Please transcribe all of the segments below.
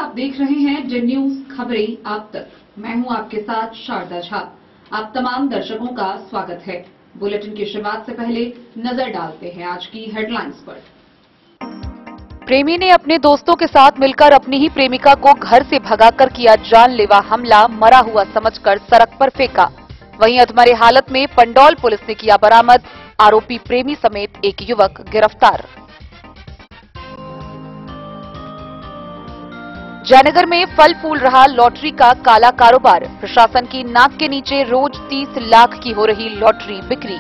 आप देख रहे हैं जिन न्यूज खबरें आप तक। मैं हूं आपके साथ शारदा झा। आप तमाम दर्शकों का स्वागत है। बुलेटिन की शुरुआत से पहले नजर डालते हैं आज की हेडलाइंस पर। प्रेमी ने अपने दोस्तों के साथ मिलकर अपनी ही प्रेमिका को घर से भगाकर किया जानलेवा हमला, मरा हुआ समझकर सड़क पर फेंका। वहीं अधमरे हालत में पंडौल पुलिस ने किया बरामद, आरोपी प्रेमी समेत एक युवक गिरफ्तार। जयनगर में फल फूल रहा लॉटरी का काला कारोबार, प्रशासन की नाक के नीचे रोज 30 लाख की हो रही लॉटरी बिक्री।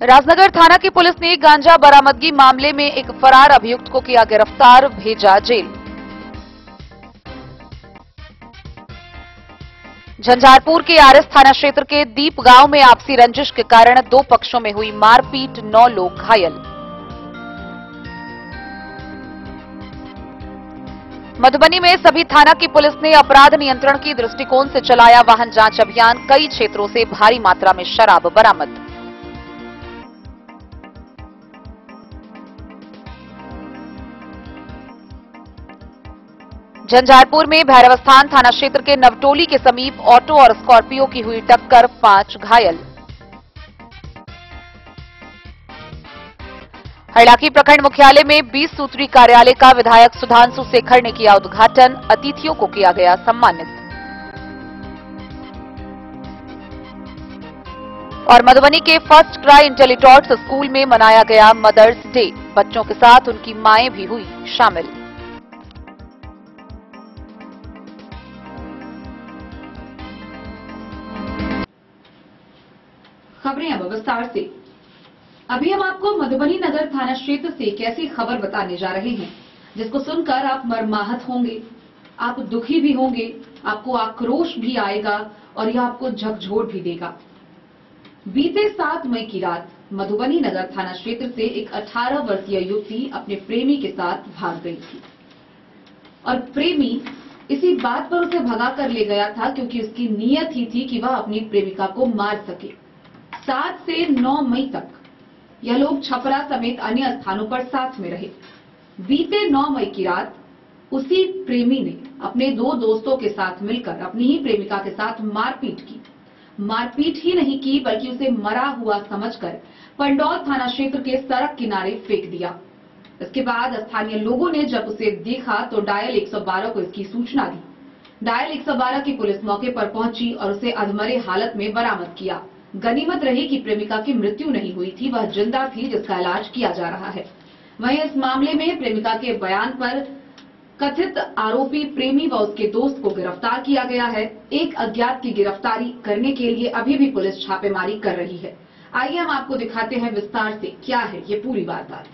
राजनगर थाना की पुलिस ने गांजा बरामदगी मामले में एक फरार अभियुक्त को किया गिरफ्तार, भेजा जेल। झंझारपुर के आरएस थाना क्षेत्र के दीप गांव में आपसी रंजिश के कारण दो पक्षों में हुई मारपीट, 9 लोग घायल। मधुबनी में सभी थाना की पुलिस ने अपराध नियंत्रण की दृष्टिकोण से चलाया वाहन जांच अभियान, कई क्षेत्रों से भारी मात्रा में शराब बरामद। झंझारपुर में भैरवस्थान थाना क्षेत्र के नवटोली के समीप ऑटो और स्कॉर्पियो की हुई टक्कर, 5 घायल। हरलाखी प्रखंड मुख्यालय में 20 सूत्री कार्यालय का विधायक सुधांशु शेखर ने किया उद्घाटन, अतिथियों को किया गया सम्मानित। और मधुबनी के फर्स्ट क्राई इंटेलिटॉट्स स्कूल में मनाया गया मदर्स डे, बच्चों के साथ उनकी माएं भी हुई शामिल। खबरें अब विस्तार से। अभी हम आपको मधुबनी नगर थाना क्षेत्र से एक ऐसी खबर बताने जा रहे हैं जिसको सुनकर आप मर्माहत होंगे, आप दुखी भी होंगे, आपको आक्रोश भी आएगा और यह आपको झकझोर भी देगा। बीते 7 मई की रात मधुबनी नगर थाना क्षेत्र से एक 18 वर्षीय युवती अपने प्रेमी के साथ भाग गई थी और प्रेमी इसी बात पर उसे भगा कर ले गया था क्योंकि उसकी नीयत ही थी कि वह अपनी प्रेमिका को मार सके। 7 से 9 मई तक यह लोग छपरा समेत अन्य स्थानों पर साथ में रहे। बीते 9 मई की रात उसी प्रेमी ने अपने 2 दोस्तों के साथ मिलकर अपनी ही प्रेमिका के साथ मारपीट की। मारपीट ही नहीं की बल्कि उसे मरा हुआ समझकर पंडौल थाना क्षेत्र के सड़क किनारे फेंक दिया। इसके बाद स्थानीय लोगों ने जब उसे देखा तो डायल 112 को इसकी सूचना दी। डायल 112 की पुलिस मौके पर पहुंची और उसे अधमरे हालत में बरामद किया। गनीमत रही कि प्रेमिका की मृत्यु नहीं हुई थी, वह जिंदा थी जिसका इलाज किया जा रहा है। वहीं इस मामले में प्रेमिका के बयान पर कथित आरोपी प्रेमी व उसके दोस्त को गिरफ्तार किया गया है। एक अज्ञात की गिरफ्तारी करने के लिए अभी भी पुलिस छापेमारी कर रही है। आइए हम आपको दिखाते हैं विस्तार से क्या है ये पूरी वारदात।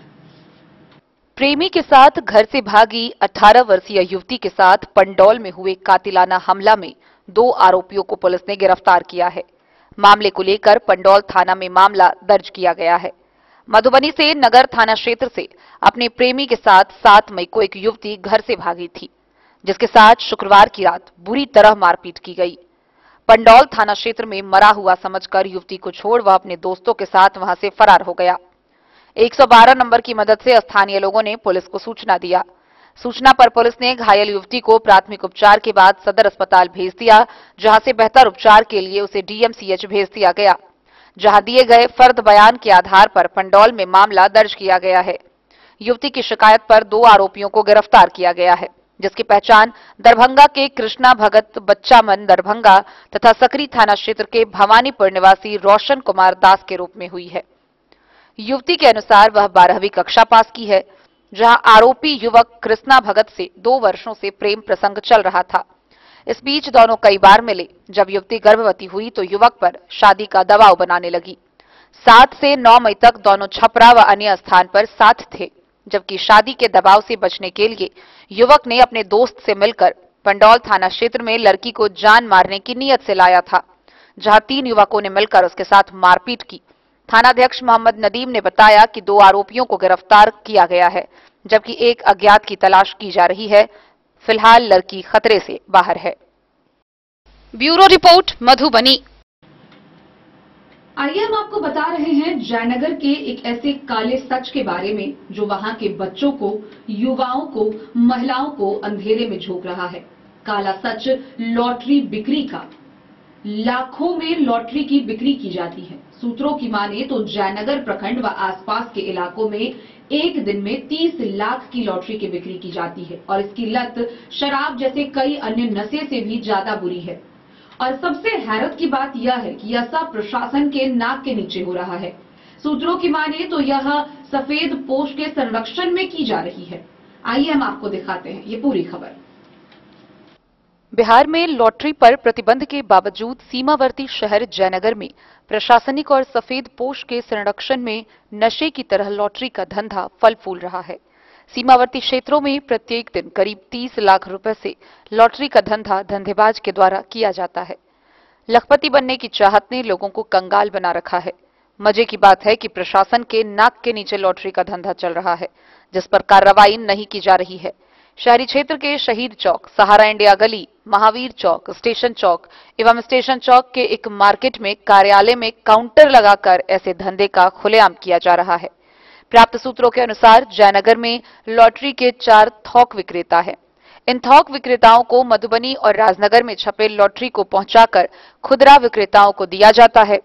प्रेमी के साथ घर से भागी 18 वर्षीय युवती के साथ पंडौल में हुए कातिलाना हमला में 2 आरोपियों को पुलिस ने गिरफ्तार किया है। मामले को लेकर पंडौल थाना में मामला दर्ज किया गया है। मधुबनी से नगर थाना क्षेत्र से अपने प्रेमी के साथ 7 मई को एक युवती घर से भागी थी, जिसके साथ शुक्रवार की रात बुरी तरह मारपीट की गई। पंडौल थाना क्षेत्र में मरा हुआ समझकर युवती को छोड़ वह अपने दोस्तों के साथ वहां से फरार हो गया। 112 नंबर की मदद से स्थानीय लोगों ने पुलिस को सूचना दिया। सूचना पर पुलिस ने घायल युवती को प्राथमिक उपचार के बाद सदर अस्पताल भेज दिया, जहां से बेहतर उपचार के लिए उसे डीएमसीएच भेज दिया गया, जहां दिए गए फर्द बयान के आधार पर पंडौल में मामला दर्ज किया गया है। युवती की शिकायत पर 2 आरोपियों को गिरफ्तार किया गया है, जिसकी पहचान दरभंगा के कृष्णा भगत बच्चामन दरभंगा तथा सकरी थाना क्षेत्र के भवानीपुर निवासी रोशन कुमार दास के रूप में हुई है। युवती के अनुसार वह 12वीं कक्षा पास की है, जहां आरोपी युवक कृष्णा भगत से 2 वर्षों से प्रेम प्रसंग चल रहा था। इस बीच दोनों कई बार मिले। जब युवती गर्भवती हुई तो युवक पर शादी का दबाव बनाने लगी। 7 से 9 मई तक दोनों छपरा व अन्य स्थान पर साथ थे, जबकि शादी के दबाव से बचने के लिए युवक ने अपने दोस्त से मिलकर पंडौल थाना क्षेत्र में लड़की को जान मारने की नीयत से लाया था, जहां 3 युवकों ने मिलकर उसके साथ मारपीट की। थानाध्यक्ष मोहम्मद नदीम ने बताया कि 2 आरोपियों को गिरफ्तार किया गया है, जबकि एक अज्ञात की तलाश की जा रही है। फिलहाल लड़की खतरे से बाहर है। Bureau report, Madhubani. आइए हम आपको बता रहे हैं जयनगर के एक ऐसे काले सच के बारे में जो वहां के बच्चों को, युवाओं को, महिलाओं को अंधेरे में झोंक रहा है। काला सच लॉटरी बिक्री का। लाखों में लॉटरी की बिक्री की जाती है। सूत्रों की माने तो जयनगर प्रखंड व आसपास के इलाकों में एक दिन में 30 लाख की लॉटरी की बिक्री की जाती है और इसकी लत शराब जैसे कई अन्य नशे से भी ज्यादा बुरी है। और सबसे हैरत की बात यह है कि यह सब प्रशासन के नाक के नीचे हो रहा है। सूत्रों की माने तो यह सफेद पोश के संरक्षण में की जा रही है। आइए हम आपको दिखाते हैं ये पूरी खबर। बिहार में लॉटरी पर प्रतिबंध के बावजूद सीमावर्ती शहर जयनगर में प्रशासनिक और सफेद पोश के संरक्षण में नशे की तरह लॉटरी का धंधा फल फूल रहा है। सीमावर्ती क्षेत्रों में प्रत्येक दिन करीब 30 लाख रुपए से लॉटरी का धंधा धंधेबाज के द्वारा किया जाता है। लखपति बनने की चाहत ने लोगों को कंगाल बना रखा है। मजे की बात है कि प्रशासन के नाक के नीचे लॉटरी का धंधा चल रहा है, जिस पर कार्रवाई नहीं की जा रही है। शहरी क्षेत्र के शहीद चौक, सहारा इंडिया गली, महावीर चौक, स्टेशन चौक एवं स्टेशन चौक के एक मार्केट में कार्यालय में काउंटर लगाकर ऐसे धंधे का खुलेआम किया जा रहा है। प्राप्त सूत्रों के अनुसार जयनगर में लॉटरी के 4 थोक विक्रेता हैं। इन थोक विक्रेताओं को मधुबनी और राजनगर में छपे लॉटरी को पहुंचाकर खुदरा विक्रेताओं को दिया जाता है।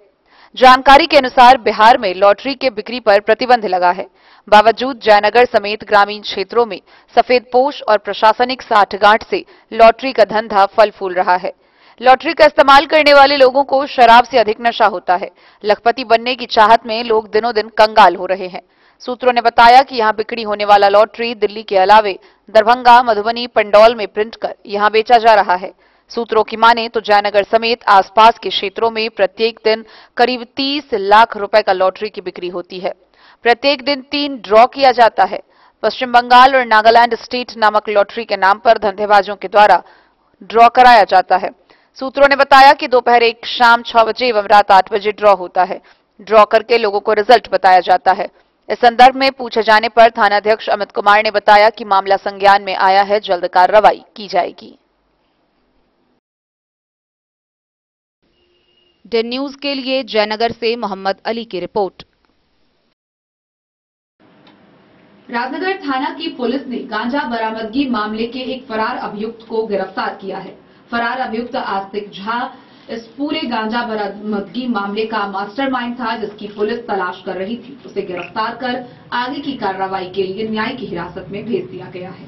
जानकारी के अनुसार बिहार में लॉटरी के बिक्री पर प्रतिबंध लगा है। बावजूद जयनगर समेत ग्रामीण क्षेत्रों में सफेदपोश और प्रशासनिक साठगांठ से लॉटरी का धंधा फल फूल रहा है। लॉटरी का इस्तेमाल करने वाले लोगों को शराब से अधिक नशा होता है। लखपति बनने की चाहत में लोग दिनों दिन कंगाल हो रहे हैं। सूत्रों ने बताया कि यहां बिक्री होने वाला लॉटरी दिल्ली के अलावे दरभंगा, मधुबनी, पंडौल में प्रिंट कर यहां बेचा जा रहा है। सूत्रों की माने तो जयनगर समेत आसपास के क्षेत्रों में प्रत्येक दिन करीब 30 लाख रुपए का लॉटरी की बिक्री होती है। प्रत्येक दिन 3 ड्रॉ किया जाता है। पश्चिम बंगाल और नागालैंड स्टेट नामक लॉटरी के नाम पर धंधेबाजों के द्वारा ड्रॉ कराया जाता है। सूत्रों ने बताया कि दोपहर 1 शाम 6 बजे एवं रात 8 बजे ड्रॉ होता है। ड्रॉ करके लोगों को रिजल्ट बताया जाता है। इस संदर्भ में पूछे जाने पर थानाध्यक्ष अमित कुमार ने बताया कि मामला संज्ञान में आया है, जल्द कार्रवाई की जाएगी। डे न्यूज के लिए जयनगर से मोहम्मद अली की रिपोर्ट। राजनगर थाना की पुलिस ने गांजा बरामदगी मामले के एक फरार अभियुक्त को गिरफ्तार किया है। फरार अभियुक्त आस्तिक झा इस पूरे गांजा बरामदगी मामले का मास्टरमाइंड था, जिसकी पुलिस तलाश कर रही थी। उसे गिरफ्तार कर आगे की कार्रवाई के लिए न्यायिक हिरासत में भेज दिया गया है।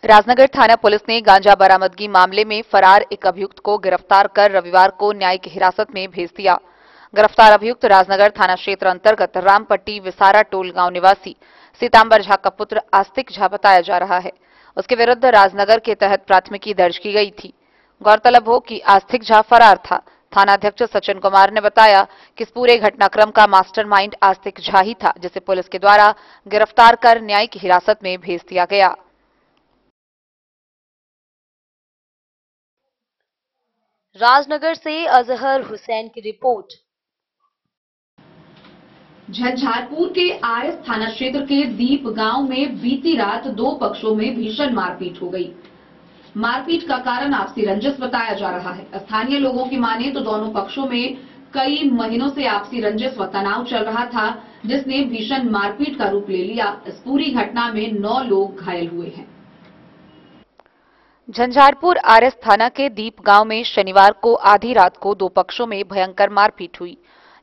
राजनगर थाना पुलिस ने गांजा बरामदगी मामले में फरार एक अभियुक्त को गिरफ्तार कर रविवार को न्यायिक हिरासत में भेज दिया। गिरफ्तार अभियुक्त राजनगर थाना क्षेत्र अंतर्गत रामपट्टी विसारा टोल गांव निवासी सीतांबर झा का पुत्र आस्तिक झा बताया जा रहा है। उसके विरुद्ध राजनगर के तहत प्राथमिकी दर्ज की गई थी। गौरतलब हो कि आस्तिक झा फरार था। थानाध्यक्ष सचिन कुमार ने बताया कि इस पूरे घटनाक्रम का मास्टरमाइंड आस्तिक झा ही था, जिसे पुलिस के द्वारा गिरफ्तार कर न्यायिक हिरासत में भेज दिया गया। राजनगर से अजहर हुसैन की रिपोर्ट। झंझारपुर के आरएस थाना क्षेत्र के दीप गांव में बीती रात 2 पक्षों में भीषण मारपीट हो गई। मारपीट का कारण आपसी रंजिश बताया जा रहा है। स्थानीय लोगों की माने तो दोनों पक्षों में कई महीनों से आपसी रंजिश व तनाव चल रहा था, जिसने भीषण मारपीट का रूप ले लिया। इस पूरी घटना में 9 लोग घायल हुए हैं। झंझारपुर आरएस थाना के दीप गांव में शनिवार को आधी रात को 2 पक्षों में भयंकर मारपीट हुई,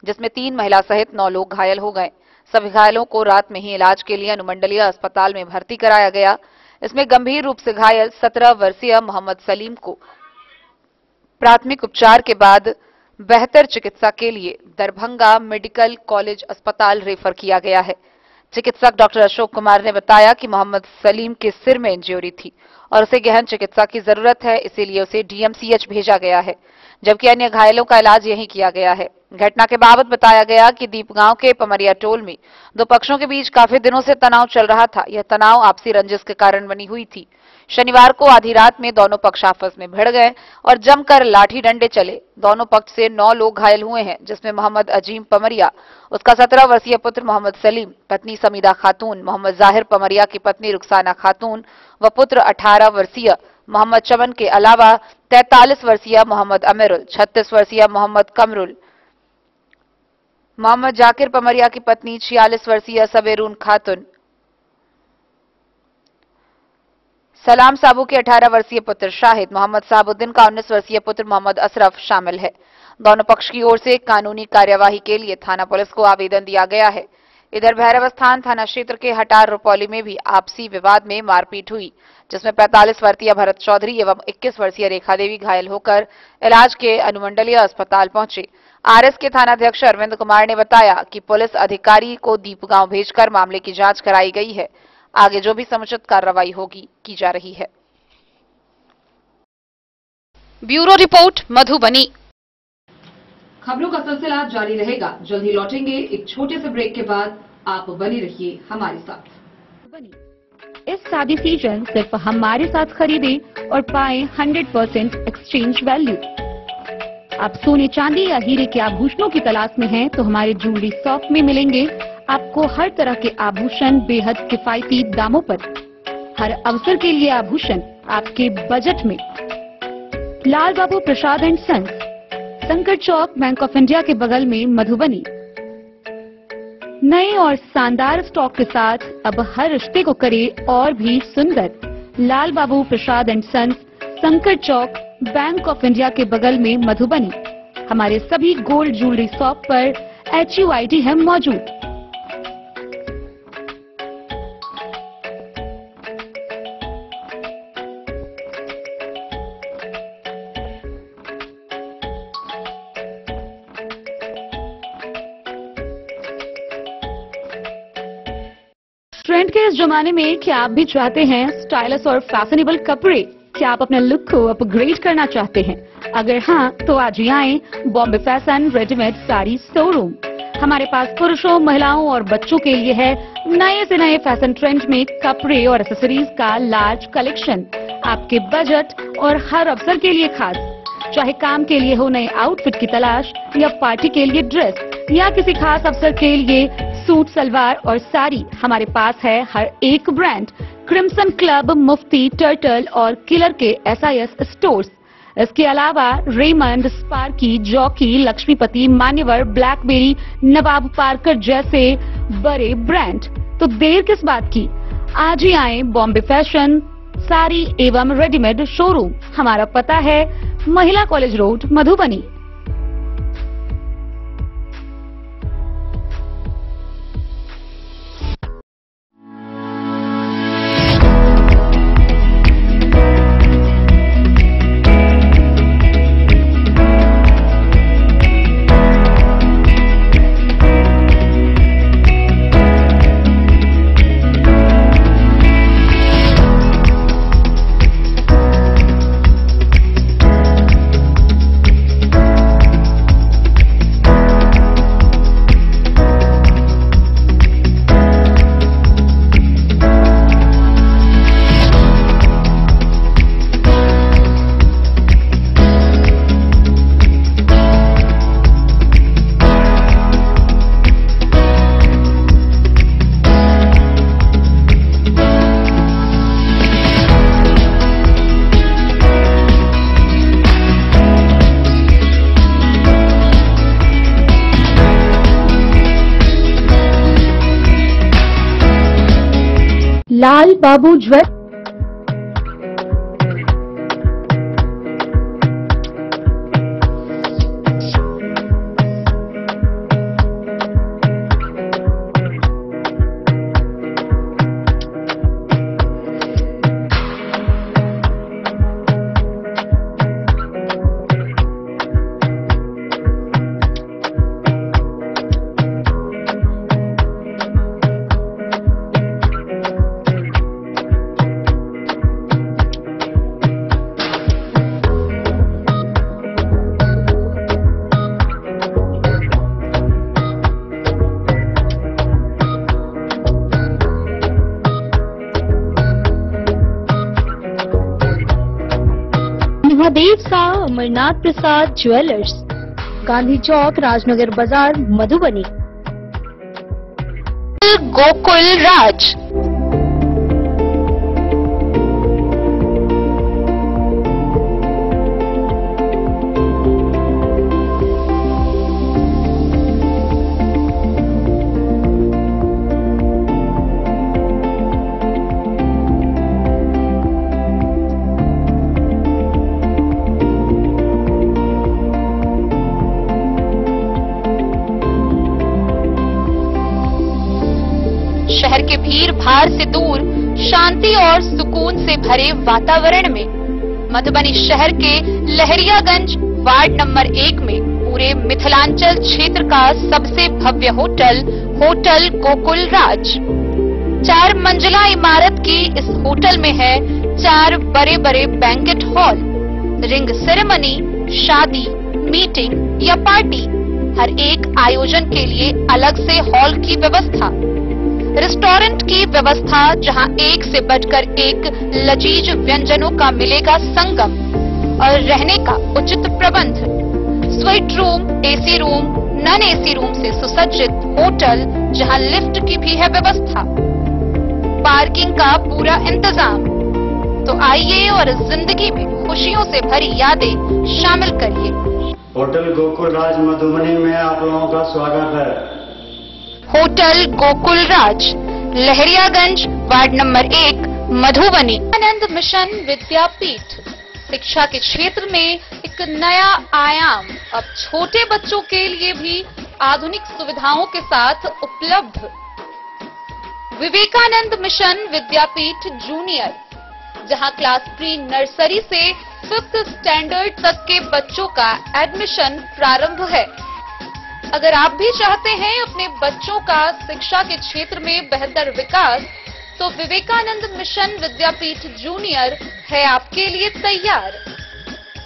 जिसमें 3 महिला सहित 9 लोग घायल हो गए। सभी घायलों को रात में ही इलाज के लिए अनुमंडलीय अस्पताल में भर्ती कराया गया। इसमें गंभीर रूप से घायल 17 वर्षीय मोहम्मद सलीम को प्राथमिक उपचार के बाद बेहतर चिकित्सा के लिए दरभंगा मेडिकल कॉलेज अस्पताल रेफर किया गया है। चिकित्सक डॉक्टर अशोक कुमार ने बताया कि मोहम्मद सलीम के सिर में इंजरी थी और उसे गहन चिकित्सा की जरूरत है, इसीलिए उसे डीएमसीएच भेजा गया है, जबकि अन्य घायलों का इलाज यहीं किया गया है। घटना के बाबत बताया गया कि दीपगांव के पमरिया टोल में 2 पक्षों के बीच काफी दिनों से तनाव चल रहा था। यह तनाव आपसी रंजिश के कारण बनी हुई थी। शनिवार को आधी रात में दोनों पक्ष आपस में भिड़ गए और जमकर लाठी डंडे चले। दोनों पक्ष से 9 लोग घायल हुए हैं, जिसमें मोहम्मद अजीम पमरिया, उसका 17 वर्षीय पुत्र मोहम्मद सलीम, पत्नी समीदा खातून, मोहम्मद जाहिर पमरिया की पत्नी रुखसाना खातून व पुत्र 18 वर्षीय मोहम्मद चमन के अलावा 43 वर्षीय मोहम्मद अमीरुल, 36 वर्षीय मोहम्मद कमरुल, मोहम्मद जाकिर पमरिया की पत्नी 46 वर्षीय सबेरून खातून, सलाम साबू के 18 वर्षीय पुत्र शाहिद, मोहम्मद साबुद्दीन का 19 वर्षीय पुत्र मोहम्मद अशरफ शामिल है। दोनों पक्ष की ओर से कानूनी कार्यवाही के लिए थाना पुलिस को आवेदन दिया गया है। इधर भैरवस्थान थाना क्षेत्र के हटार रुपौली में भी आपसी विवाद में मारपीट हुई, जिसमें 45 वर्षीय भरत चौधरी एवं 21 वर्षीय रेखा देवी घायल होकर इलाज के अनुमंडलीय अस्पताल पहुंचे। आरएस के थानाध्यक्ष अरविंद कुमार ने बताया कि पुलिस अधिकारी को दीपगांव भेजकर मामले की जांच कराई गई है। आगे जो भी समुचित कार्रवाई होगी की जा रही है। Bureau report, Madhubani. खबरों का सिलसिला जारी रहेगा। जल्द ही लौटेंगे एक छोटे से ब्रेक के बाद। आप बने रहिए हमारे साथ। इस शादी सीजन सिर्फ हमारे साथ खरीदे और पाए 100% एक्सचेंज वैल्यू। आप सोने चांदी या हीरे के आभूषणों की तलाश में हैं तो हमारे ज्वेलरी शॉप में मिलेंगे आपको हर तरह के आभूषण बेहद किफायती दामों पर। हर अवसर के लिए आभूषण आपके बजट में। लाल बाबू प्रसाद एंड सन्स, संकट चौक, बैंक ऑफ इंडिया के बगल में, मधुबनी। नए और शानदार स्टॉक के साथ अब हर रिश्ते को करे और भी सुंदर। लाल बाबू प्रसाद एंड सन्स, संकट चौक, बैंक ऑफ इंडिया के बगल में, मधुबनी। हमारे सभी गोल्ड ज्वेलरी शॉप पर HUID है मौजूद। ट्रेंड के इस जमाने में क्या आप भी चाहते हैं स्टाइलिश और फैशनेबल कपड़े? क्या आप अपने लुक को अपग्रेड करना चाहते हैं? अगर हाँ, तो आज ही आएं Bombay fashion readymade sari showroom. हमारे पास पुरुषों, महिलाओं और बच्चों के लिए है नए से नए फैशन ट्रेंड में कपड़े और एक्सेसरीज का लार्ज कलेक्शन। आपके बजट और हर अवसर के लिए खास। चाहे काम के लिए हो नए आउटफिट की तलाश, या पार्टी के लिए ड्रेस, या किसी खास अवसर के लिए सूट, सलवार और साड़ी, हमारे पास है हर एक ब्रांड। क्रिम्सन क्लब, मुफ्ती, टर्टल और किलर के SIS स्टोर्स। इसके अलावा रेमंड, स्पार्की, जॉकी, लक्ष्मीपति, मान्यवर, ब्लैकबेरी, नवाब पार्कर जैसे बड़े ब्रांड। तो देर किस बात की, आज ही आए बॉम्बे फैशन साड़ी एवं रेडीमेड शोरूम। हमारा पता है महिला कॉलेज रोड, मधुबनी। लाल बाबू ज्वेल महादेव शाह अमरनाथ प्रसाद ज्वेलर्स, गांधी चौक, राजनगर बाजार, मधुबनी। गोकुल राज, के भीड़ भाड़ से दूर शांति और सुकून से भरे वातावरण में मधुबनी शहर के लहरियागंज वार्ड नंबर 1 में पूरे मिथिलांचल क्षेत्र का सबसे भव्य होटल होटल गोकुल राज 4 मंजिला इमारत की इस होटल में है 4 बड़े बड़े बैंकेट हॉल, रिंग सेरेमनी, शादी, मीटिंग या पार्टी, हर एक आयोजन के लिए अलग से हॉल की व्यवस्था, रेस्टोरेंट की व्यवस्था जहां एक से बढ़कर एक लजीज व्यंजनों का मिलेगा संगम और रहने का उचित प्रबंध, suite room, AC room, non AC room से सुसज्जित होटल जहां लिफ्ट की भी है व्यवस्था, पार्किंग का पूरा इंतजाम। तो आइए और जिंदगी में खुशियों से भरी यादें शामिल करिए। होटल गोकुल राज मधुबनी में आप लोगों का स्वागत है। होटल गोकुल राज, लहरियागंज, वार्ड नंबर 1, मधुबनी। आनंद मिशन विद्यापीठ शिक्षा के क्षेत्र में एक नया आयाम अब छोटे बच्चों के लिए भी आधुनिक सुविधाओं के साथ उपलब्ध। विवेकानंद मिशन विद्यापीठ जूनियर, जहां क्लास प्री नर्सरी से 5th स्टैंडर्ड तक के बच्चों का एडमिशन प्रारंभ है। अगर आप भी चाहते हैं अपने बच्चों का शिक्षा के क्षेत्र में बेहतर विकास, तो विवेकानंद मिशन विद्यापीठ जूनियर है आपके लिए तैयार।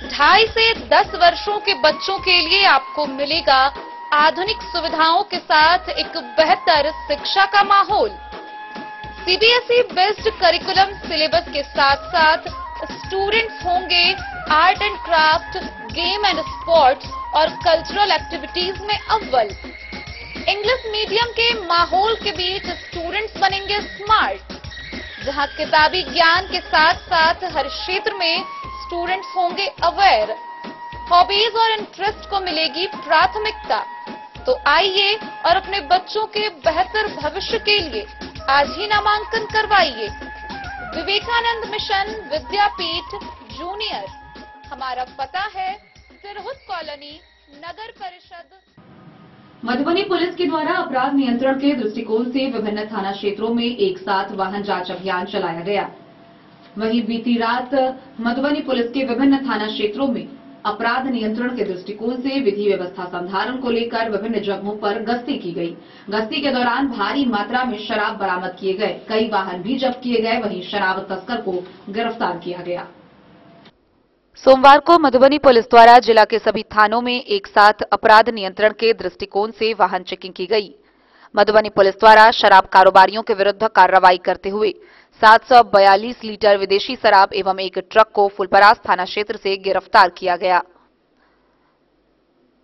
2.5 से 10 वर्षों के बच्चों के लिए आपको मिलेगा आधुनिक सुविधाओं के साथ एक बेहतर शिक्षा का माहौल। सीबीएसई बेस्ड करिकुलम सिलेबस के साथ साथ स्टूडेंट्स होंगे art and craft, game and sports और कल्चरल एक्टिविटीज में अव्वल। इंग्लिश मीडियम के माहौल के बीच स्टूडेंट्स बनेंगे स्मार्ट, जहां किताबी ज्ञान के साथ साथ हर क्षेत्र में स्टूडेंट्स होंगे अवेयर। हॉबीज और इंटरेस्ट को मिलेगी प्राथमिकता। तो आइए और अपने बच्चों के बेहतर भविष्य के लिए आज ही नामांकन करवाइए। विवेकानंद मिशन विद्यापीठ जूनियर, हमारा पता है तिरहुत कॉलोनी, नगर परिषद। मधुबनी पुलिस के द्वारा अपराध नियंत्रण के दृष्टिकोण से विभिन्न थाना क्षेत्रों में एक साथ वाहन जांच अभियान चलाया गया। वहीं बीती रात मधुबनी पुलिस के विभिन्न थाना क्षेत्रों में अपराध नियंत्रण के दृष्टिकोण से विधि व्यवस्था संधारण को लेकर विभिन्न जगहों पर गश्ती की गई। गश्ती के दौरान भारी मात्रा में शराब बरामद किए गए, कई वाहन भी जब्त किए गए, वहीं शराब तस्कर को गिरफ्तार किया गया। सोमवार को मधुबनी पुलिस द्वारा जिला के सभी थानों में एक साथ अपराध नियंत्रण के दृष्टिकोण से वाहन चेकिंग की गई। मधुबनी पुलिस द्वारा शराब कारोबारियों के विरुद्ध कार्रवाई करते हुए 742 लीटर विदेशी शराब एवं एक ट्रक को फुलपरास थाना क्षेत्र से गिरफ्तार किया गया।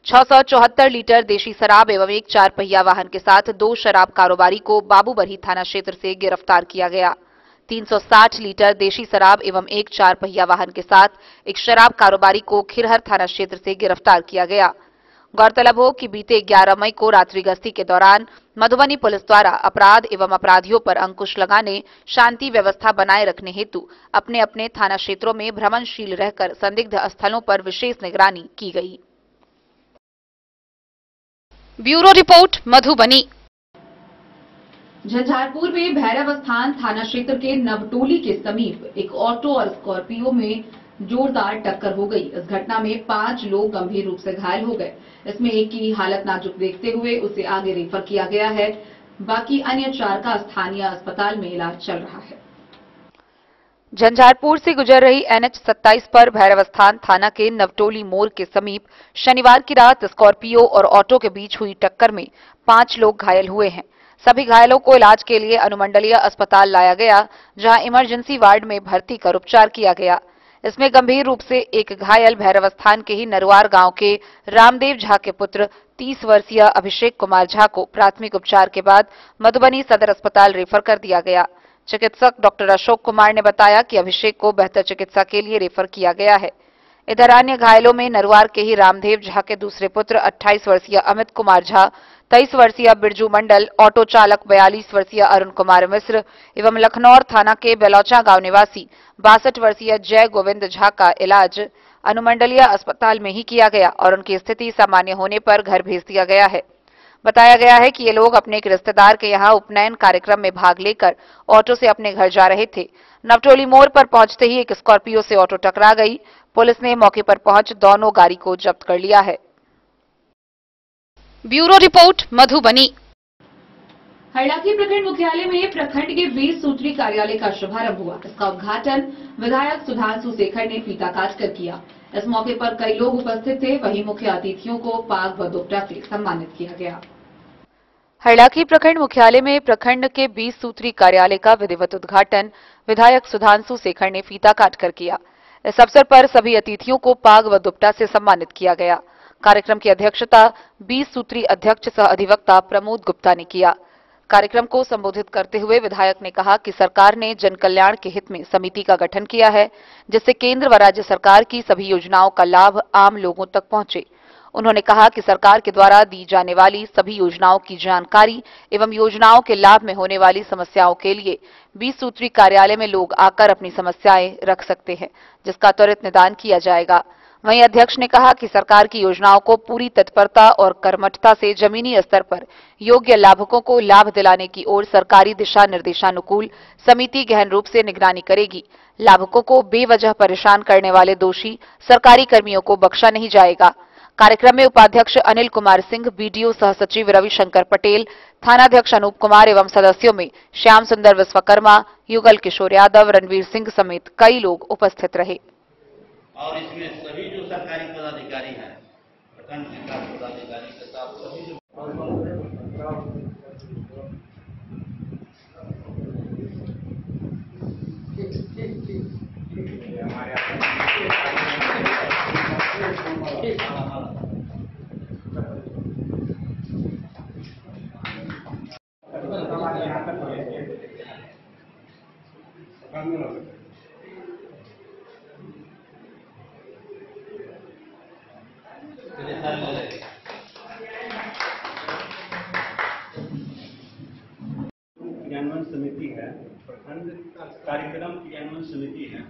674 लीटर देशी शराब एवं एक 4 पहिया वाहन के साथ 2 शराब कारोबारी को बाबूबरही थाना क्षेत्र से गिरफ्तार किया गया। 360 लीटर देशी शराब एवं एक 4 पहिया वाहन के साथ एक शराब कारोबारी को खिरहर थाना क्षेत्र से गिरफ्तार किया गया। गौरतलब हो कि बीते 11 मई को रात्रि गश्ती के दौरान मधुबनी पुलिस द्वारा अपराध एवं अपराधियों पर अंकुश लगाने, शांति व्यवस्था बनाए रखने हेतु अपने अपने थाना क्षेत्रों में भ्रमणशील रहकर संदिग्ध स्थलों पर विशेष निगरानी की गई। Bureau report, Madhubani. झंझारपुर में भैरव स्थान थाना क्षेत्र के नवटोली के समीप एक ऑटो और स्कॉर्पियो में जोरदार टक्कर हो गई। इस घटना में 5 लोग गंभीर रूप से घायल हो गए। इसमें एक की हालत नाजुक देखते हुए उसे आगे रेफर किया गया है। बाकी अन्य 4 का स्थानीय अस्पताल में इलाज चल रहा है। झंझारपुर से गुजर रही NH 27 पर भैरवस्थान थाना के नवटोली मोड़ के समीप शनिवार की रात स्कॉर्पियो और ऑटो के बीच हुई टक्कर में 5 लोग घायल हुए हैं। सभी घायलों को इलाज के लिए अनुमंडलीय अस्पताल लाया गया, जहां इमरजेंसी वार्ड में भर्ती कर उपचार किया गया। इसमें गंभीर रूप से एक घायल भैरवस्थान के ही नरवार गांव के रामदेव झा के पुत्र 30 वर्षीय अभिषेक कुमार झा को प्राथमिक उपचार के बाद मधुबनी सदर अस्पताल रेफर कर दिया गया। चिकित्सक डॉक्टर अशोक कुमार ने बताया कि अभिषेक को बेहतर चिकित्सा के लिए रेफर किया गया है। इधर अन्य घायलों में नरवार के ही रामदेव झा के दूसरे पुत्र 28 वर्षीय अमित कुमार झा, 23 वर्षीय बिरजू मंडल, ऑटो चालक 42 वर्षीय अरुण कुमार मिश्र एवं लखनौर थाना के बेलौचा गांव निवासी 62 वर्षीय जय गोविंद झा का इलाज अनुमंडलीय अस्पताल में ही किया गया और उनकी स्थिति सामान्य होने पर घर भेज दिया गया है। बताया गया है कि ये लोग अपने एक रिश्तेदार के यहां उपनयन कार्यक्रम में भाग लेकर ऑटो से अपने घर जा रहे थे। नवटोली मोड़ पर पहुंचते ही एक स्कॉर्पियो से ऑटो टकरा गई। पुलिस ने मौके पर पहुंच दोनों गाड़ी को जब्त कर लिया है। Bureau report, Madhubani. हरलाखी प्रखंड मुख्यालय में प्रखंड के 20 सूत्री कार्यालय का शुभारंभ हुआ। इसका उद्घाटन विधायक सुधांशु शेखर ने फीता काट कर किया। इस मौके पर कई लोग उपस्थित थे। वहीं मुख्य अतिथियों को पाग व दुपट्टा से सम्मानित किया गया। हरलाखी प्रखंड मुख्यालय में प्रखंड के 20 सूत्री कार्यालय का विधिवत उद्घाटन विधायक सुधांशु शेखर ने फीता काट कर किया। इस अवसर पर सभी अतिथियों को पाग व दुपट्टा से सम्मानित किया गया। कार्यक्रम की अध्यक्षता 20 सूत्री अध्यक्ष सह अधिवक्ता प्रमोद गुप्ता ने किया। कार्यक्रम को संबोधित करते हुए विधायक ने कहा कि सरकार ने जन कल्याण के हित में समिति का गठन किया है, जिससे केंद्र व राज्य सरकार की सभी योजनाओं का लाभ आम लोगों तक पहुंचे। उन्होंने कहा कि सरकार के द्वारा दी जाने वाली सभी योजनाओं की जानकारी एवं योजनाओं के लाभ में होने वाली समस्याओं के लिए 20 सूत्री कार्यालय में लोग आकर अपनी समस्याएं रख सकते हैं, जिसका त्वरित निदान किया जाएगा। वहीं अध्यक्ष ने कहा कि सरकार की योजनाओं को पूरी तत्परता और कर्मठता से जमीनी स्तर पर योग्य लाभुकों को लाभ दिलाने की ओर सरकारी दिशा निर्देशानुकूल समिति गहन रूप से निगरानी करेगी। लाभुकों को बेवजह परेशान करने वाले दोषी सरकारी कर्मियों को बख्शा नहीं जाएगा। कार्यक्रम में उपाध्यक्ष अनिल कुमार सिंह, बीडीओ सह सचिव रविशंकर पटेल, थानाध्यक्ष अनूप कुमार एवं सदस्यों में श्याम सुंदर विश्वकर्मा, युगल किशोर यादव, रणवीर सिंह समेत कई लोग उपस्थित रहे। और इसमें सभी जो सरकारी पदाधिकारी हैं, प्रखंड विकास पदाधिकारी के साथ सभी जो क्रियान्वयन समिति है, प्रखंड कार्यक्रम क्रियान्वयन समिति है,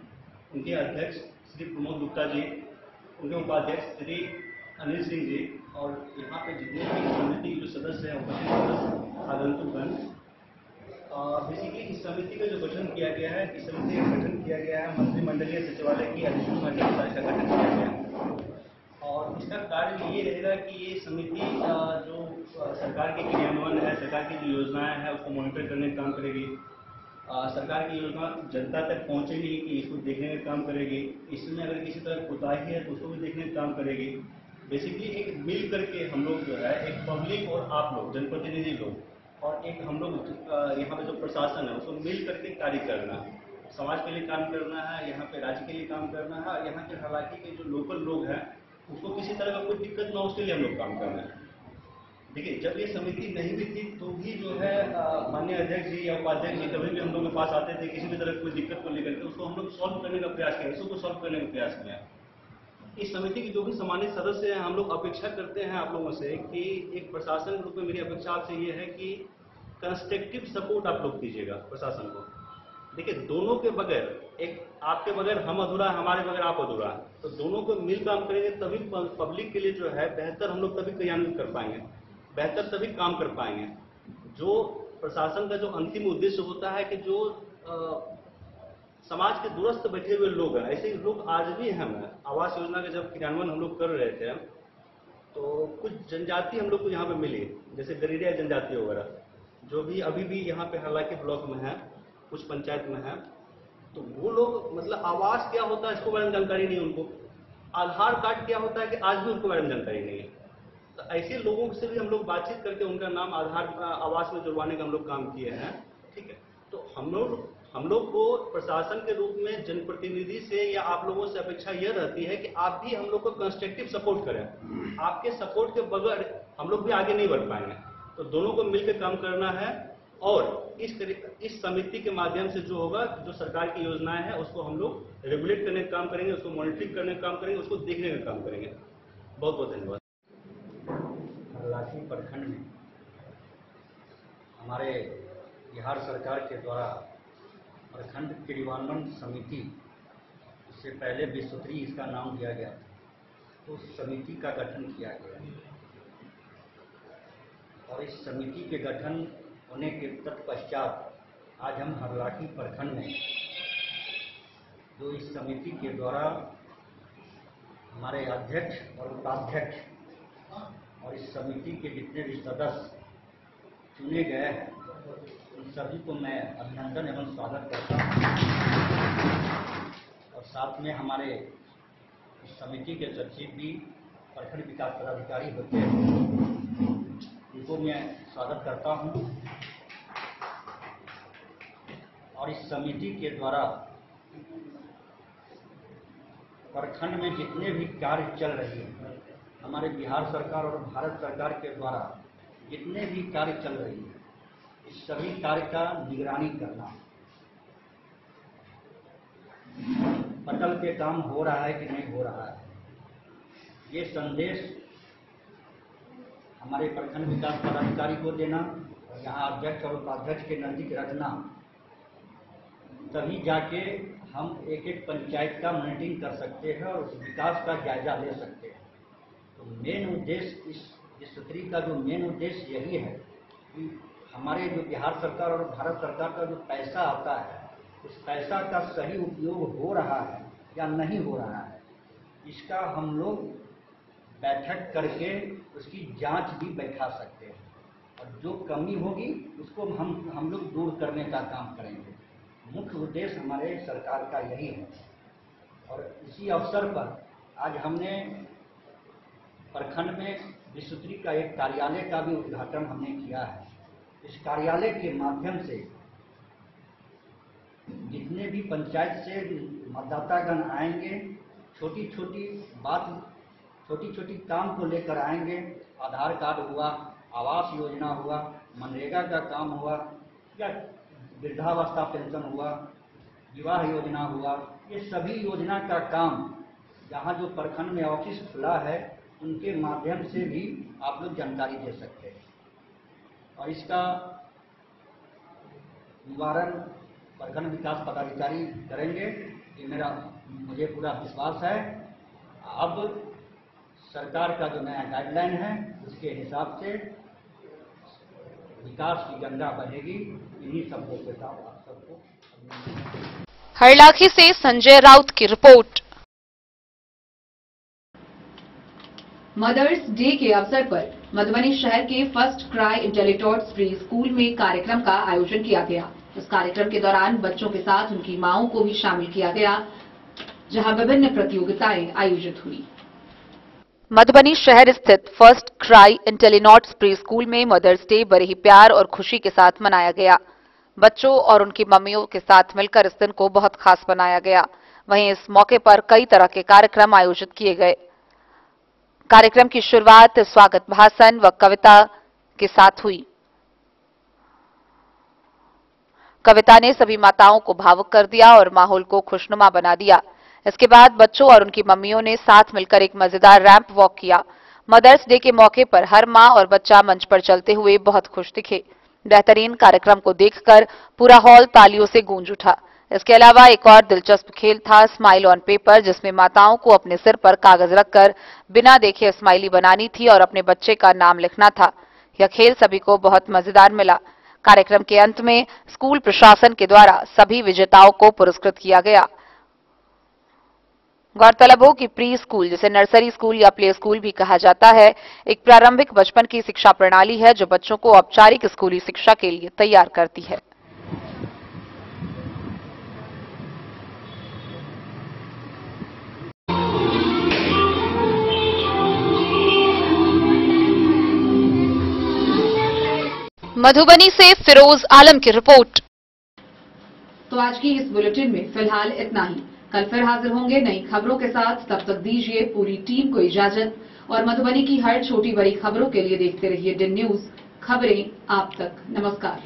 उनके अध्यक्ष श्री प्रमोद गुप्ता जी, उनके उपाध्यक्ष श्री अनिल सिंह जी और यहाँ पे जितने भी समिति के जो सदस्य हैं उपस्थित आगंतुकगण। बेसिकली इस समिति का जो गठन किया गया है, इस समिति का गठन किया गया है मंत्रिमंडलीय सचिवालय की अधिसूचना के अनुसार इसका गठन किया गया है। और इसका कार्य ये रहेगा कि ये समिति जो सरकार के क्रियान्वयन है, सरकार की जो योजनाएं हैं उसको मॉनिटर करने का काम करेगी। सरकार की योजना जनता तक पहुंचेगी कि इसको देखने का काम करेगी। इसमें अगर किसी तरह कोताही है तो उसको भी देखने का काम करेगी। बेसिकली एक मिल करके हम लोग जो है, एक पब्लिक और आप लोग जनप्रतिनिधि लोग और एक हम लोग यहाँ पे जो प्रशासन है उसको मिल करके कार्य करना, समाज के लिए काम करना है, यहाँ पे राज्य के लिए काम करना है और यहाँ के हालांकि के जो लोकल लोग हैं उसको किसी तरह का कोई दिक्कत ना हो उसके लिए हम लोग काम करना है। देखिए, जब ये समिति नहीं भी थी तो भी जो है माननीय अध्यक्ष जी या उपाध्यक्ष जी कभी भी हम लोग के पास आते थे किसी भी तरह कोई दिक्कत को लेकर के, उसको हम लोग सॉल्व करने का प्रयास किया, इसको सॉल्व करने का प्रयास किया। इस समिति के जो भी सम्मानित सदस्य हैं, हम लोग अपेक्षा करते हैं आप लोगों से कि एक प्रशासन के रूप में मेरी अपेक्षा आपसे ये है कि कंस्ट्रक्टिव सपोर्ट आप लोग दीजिएगा प्रशासन को। देखिए, दोनों के बगैर, एक आपके बगैर हम अधूरा, हमारे बगैर आप अधूरा, तो दोनों को मिल काम करेंगे तभी पब्लिक के लिए जो है बेहतर हम लोग तभी क्रियान्वित कर पाएंगे, बेहतर तभी काम कर पाएंगे। जो प्रशासन का जो अंतिम उद्देश्य होता है कि जो समाज के दूरस्थ बैठे हुए लोग हैं, ऐसे लोग आज भी हैं। आवास योजना का जब क्रियान्वयन हम लोग कर रहे थे तो कुछ जनजाति हम लोग को यहाँ पे मिली, जैसे गरीरिया जनजाति वगैरह, जो भी अभी भी यहाँ पे हालांकि ब्लॉक में है, कुछ पंचायत में है। तो वो लोग मतलब आवास क्या होता है इसको बारे में जानकारी नहीं उनको, आधार कार्ड क्या होता है कि आज भी उनको बारे में जानकारी नहीं है। तो ऐसे लोगों से भी हम लोग बातचीत करके उनका नाम आधार आवास में जुड़वाने का हम लोग काम किए हैं। ठीक है, तो हम लोग को प्रशासन के रूप में जनप्रतिनिधि से या आप लोगों से अपेक्षा यह रहती है कि आप भी हम लोग को कंस्ट्रक्टिव सपोर्ट करें। आपके सपोर्ट के बगैर हम लोग भी आगे नहीं बढ़ पाएंगे। तो दोनों को मिलकर काम करना है और इस समिति के माध्यम से जो होगा, जो सरकार की योजनाएं हैं उसको हम लोग रेगुलेट करने का काम करेंगे, उसको मॉनिटरिंग करने का काम करेंगे, उसको देखने का काम करेंगे। बहुत बहुत धन्यवाद। हरलाखी प्रखंड में हमारे बिहार सरकार के द्वारा प्रखंड क्रियान्वयन समिति, इससे पहले 20 सूत्री इसका नाम दिया गया, तो समिति का गठन किया गया और इस समिति के गठन होने के तत्पश्चात आज हम हरलाखी प्रखंड में जो इस समिति के द्वारा हमारे अध्यक्ष और उपाध्यक्ष और इस समिति के जितने भी सदस्य चुने गए हैं उन सभी को मैं अभिनंदन एवं स्वागत करता हूँ। और साथ में हमारे इस समिति के सचिव भी प्रखंड विकास पदाधिकारी होते हैं, उनको मैं स्वागत करता हूँ। और इस समिति के द्वारा प्रखंड में जितने भी कार्य चल रहे हैं, हमारे बिहार सरकार और भारत सरकार के द्वारा जितने भी कार्य चल रहे हैं, इस सभी कार्य का निगरानी करना, पटल पे काम हो रहा है कि नहीं हो रहा है, ये संदेश हमारे प्रखंड विकास पदाधिकारी को देना और यहाँ अध्यक्ष और उपाध्यक्ष के नजदीक रखना, तभी जाके हम एक एक पंचायत का मॉनिटरिंग कर सकते हैं और उस विकास का जायजा ले सकते हैं। तो मेन उद्देश्य इस सत्री का जो मेन उद्देश्य यही है कि हमारे जो बिहार सरकार और भारत सरकार का जो पैसा आता है, उस पैसा का सही उपयोग हो रहा है या नहीं हो रहा है, इसका हम लोग बैठक करके उसकी जांच भी बैठा सकते हैं और जो कमी होगी उसको हम लोग दूर करने का काम करेंगे। मुख्य उद्देश्य हमारे सरकार का यही है। और इसी अवसर पर आज हमने प्रखंड में विस्तृति का एक कार्यालय का भी उद्घाटन हमने किया है। इस कार्यालय के माध्यम से जितने भी पंचायत से मतदातागण आएंगे, छोटी छोटी काम को लेकर आएंगे। आधार कार्ड हुआ, आवास योजना हुआ, मनरेगा का काम हुआ या वृद्धावस्था पेंशन हुआ, विवाह योजना हुआ, ये सभी योजना का काम जहाँ जो प्रखंड में ऑफिस खुला है उनके माध्यम से भी आप लोग जानकारी दे सकते हैं। और इसका निवारण प्रखंड विकास पदाधिकारी करेंगे, ये मुझे पूरा विश्वास है। अब सरकार का जो नया गाइडलाइन है उसके हिसाब से विकास की गंगा बहेगी। इन्हीं शब्दों के साथ आप सबको हरलाखी से संजय राउत की रिपोर्ट। मदर्स डे के अवसर पर मधुबनी शहर के फर्स्ट क्राई इंटेलिटॉट्स प्री स्कूल में कार्यक्रम का आयोजन किया गया। इस कार्यक्रम के दौरान बच्चों के साथ उनकी मांओं को भी शामिल किया गया, जहां विभिन्न प्रतियोगिताएं आयोजित हुई। मधुबनी शहर स्थित फर्स्ट क्राई इंटेलिनॉट्स प्री स्कूल में मदर्स डे बड़े ही प्यार और खुशी के साथ मनाया गया। बच्चों और उनकी मम्मियों के साथ मिलकर इस दिन को बहुत खास बनाया गया। वहीं इस मौके पर कई तरह के कार्यक्रम आयोजित किए गए। कार्यक्रम की शुरुआत स्वागत भाषण व कविता के साथ हुई। कविता ने सभी माताओं को भावुक कर दिया और माहौल को खुशनुमा बना दिया। इसके बाद बच्चों और उनकी मम्मियों ने साथ मिलकर एक मजेदार रैंप वॉक किया। मदर्स डे के मौके पर हर मां और बच्चा मंच पर चलते हुए बहुत खुश दिखे। बेहतरीन कार्यक्रम को देखकर पूरा हॉल तालियों से गूंज उठा। इसके अलावा एक और दिलचस्प खेल था स्माइल ऑन पेपर, जिसमें माताओं को अपने सिर पर कागज रखकर बिना देखे स्माइली बनानी थी और अपने बच्चे का नाम लिखना था। यह खेल सभी को बहुत मजेदार मिला। कार्यक्रम के अंत में स्कूल प्रशासन के द्वारा सभी विजेताओं को पुरस्कृत किया गया। गौरतलब हो कि प्री स्कूल, जिसे नर्सरी स्कूल या प्ले स्कूल भी कहा जाता है, एक प्रारंभिक बचपन की शिक्षा प्रणाली है जो बच्चों को औपचारिक स्कूली शिक्षा के लिए तैयार करती है। मधुबनी से फिरोज आलम की रिपोर्ट। तो आज की इस बुलेटिन में फिलहाल इतना ही। कल फिर हाजिर होंगे नई खबरों के साथ। तब तक दीजिए पूरी टीम को इजाजत और मधुबनी की हर छोटी बड़ी खबरों के लिए देखते रहिए DIN न्यूज, खबरें आप तक। नमस्कार।